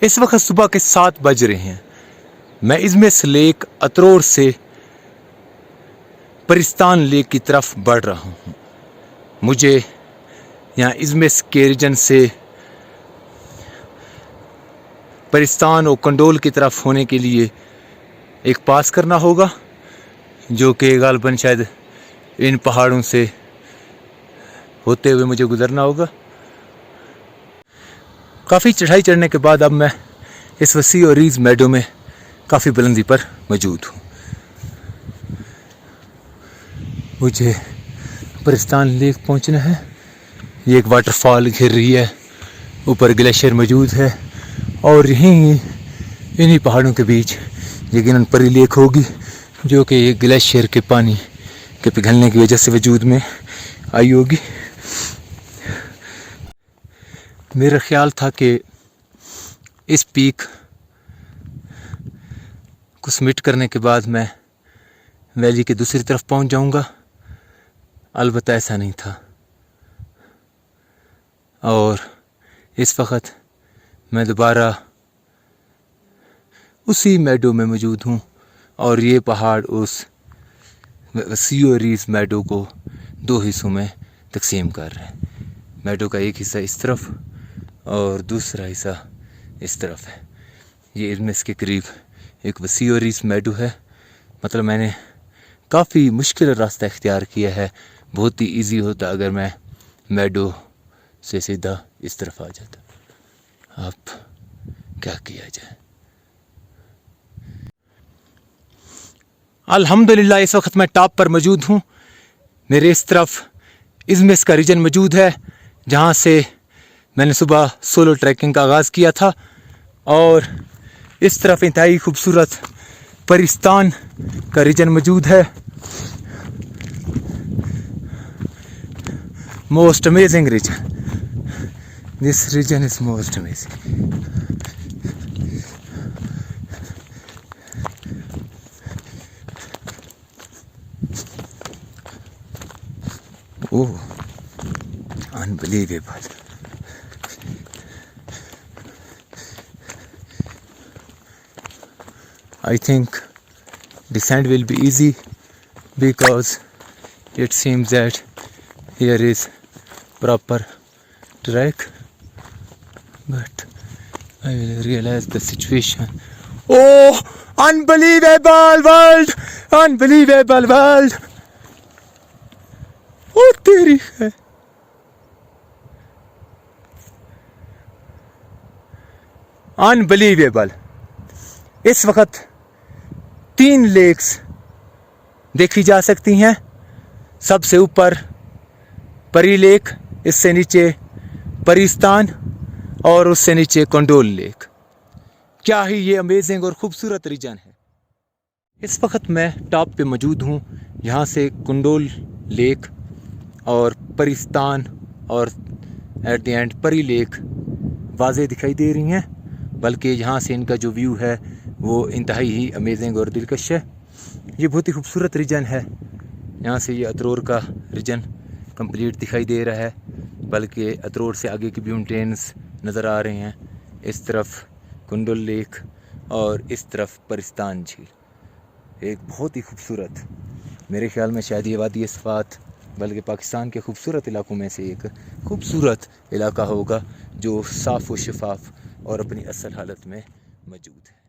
इस वक्त सुबह के 7 बज रहे हैं। मैं इज़मिस लेक अतरोर से परिस्तान लेक की तरफ बढ़ रहा हूँ। मुझे यहाँ इज़मिस के रीजन से परिस्तान और कंडोल की तरफ होने के लिए एक पास करना होगा, जो कि गालबन शायद इन पहाड़ों से होते हुए मुझे गुजरना होगा। काफ़ी चढ़ाई चढ़ने के बाद अब मैं इस वसी और रीज मेडो में काफ़ी बुलंदी पर मौजूद हूँ। मुझे परिस्तान लेक पहुँचना है। ये एक वाटरफॉल घिर रही है, ऊपर ग्लेशियर मौजूद है और यहीं इन्हीं पहाड़ों के बीच यकीनन परी लेक होगी, जो कि ये ग्लेशियर के पानी के पिघलने की वजह से वजूद में आई होगी। मेरा ख्याल था कि इस पीक को समिट करने के बाद मैं वैली के दूसरी तरफ पहुंच जाऊंगा, अलबत्ता ऐसा नहीं था। और इस वक्त मैं दोबारा उसी मेडो में मौजूद हूँ और ये पहाड़ उस वसी रीज मेडो को 2 हिस्सों में तकसीम कर रहे हैं। मेडो का एक हिस्सा इस तरफ और दूसरा हिस्सा इस तरफ है। ये इज़मिस के करीब एक वसी और रीज मेडो है। मतलब मैंने काफ़ी मुश्किल रास्ता इख्तियार किया है। बहुत ही इजी होता अगर मैं मेडो से सीधा इस तरफ आ जाता। अब क्या किया जाए। अल्हम्दुलिल्लाह इस वक्त मैं टॉप पर मौजूद हूँ। मेरे इस तरफ इज़मिस का रीजन मौजूद है, जहाँ से मैंने सुबह सोलो ट्रैकिंग का आगाज़ किया था। और इस तरफ इंतहाई खूबसूरत परिस्तान का रीजन मौजूद है। Most amazing reason, this reason is most amazing. Oh, unbelievable. I think descent will be easy because it seems that here is proper track, but I will realize the situation. Oh, unbelievable world, unbelievable world. Oh तेरी है। Unbelievable। इस वक्त 3 lakes देखी जा सकती हैं। सबसे ऊपर परी लेक, इससे नीचे परिस्तान और उससे नीचे कंडोल लेक। क्या ही ये अमेजिंग और ख़ूबसूरत रीजन है। इस वक्त मैं टॉप पे मौजूद हूँ। यहाँ से कंडोल लेक और परिस्तान और एट द एंड परी लेक वाज़े दिखाई दे रही हैं, बल्कि यहाँ से इनका जो व्यू है वो इंतहाई ही अमेजिंग और दिलकश है। ये बहुत ही खूबसूरत रीजन है। यहाँ से ये अतरोर का रीजन कंप्लीट दिखाई दे रहा है, बल्कि अतरोर से आगे की भी माउंटेन्स नज़र आ रहे हैं। इस तरफ कुंडल लेक और इस तरफ परिस्तान झील। एक बहुत ही खूबसूरत, मेरे ख्याल में शायद ये वादी सफ़ात बल्कि पाकिस्तान के खूबसूरत इलाकों में से एक खूबसूरत इलाका होगा, जो साफ़ व शफाफ और अपनी असल हालत में मौजूद है।